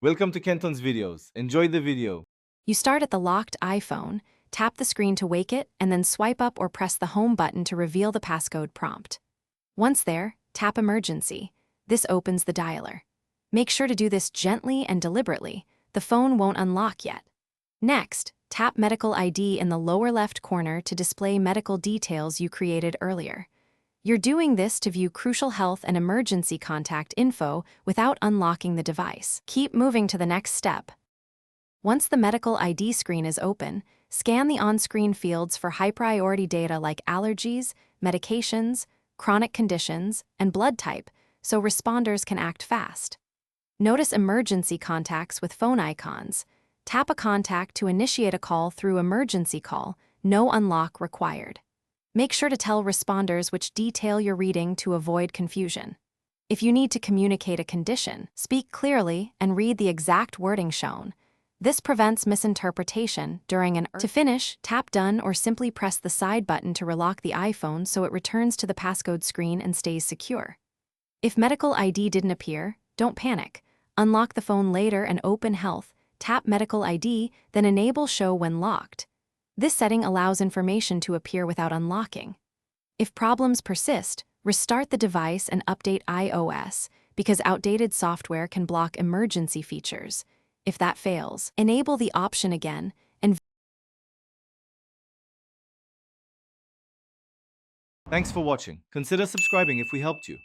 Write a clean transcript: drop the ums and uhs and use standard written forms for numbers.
Welcome to Kenton's videos. Enjoy the video. You start at the locked iPhone, tap the screen to wake it, and then swipe up or press the home button to reveal the passcode prompt. Once there, tap Emergency. This opens the dialer. Make sure to do this gently and deliberately. The phone won't unlock yet. Next, tap Medical ID in the lower left corner to display medical details you created earlier. You're doing this to view crucial health and emergency contact info without unlocking the device. Keep moving to the next step. Once the medical ID screen is open, scan the on-screen fields for high-priority data like allergies, medications, chronic conditions, and blood type, so responders can act fast. Notice emergency contacts with phone icons. Tap a contact to initiate a call through emergency call, no unlock required. Make sure to tell responders which detail you're reading to avoid confusion. If you need to communicate a condition, speak clearly and read the exact wording shown. This prevents misinterpretation during an To finish, tap Done or simply press the side button to relock the iPhone so it returns to the passcode screen and stays secure. If medical ID didn't appear, don't panic. Unlock the phone later and open Health, tap Medical ID, then enable Show when locked. This setting allows information to appear without unlocking. If problems persist, restart the device and update iOS, because outdated software can block emergency features. If that fails, enable the option again and Thanks for watching. Consider subscribing if we helped you.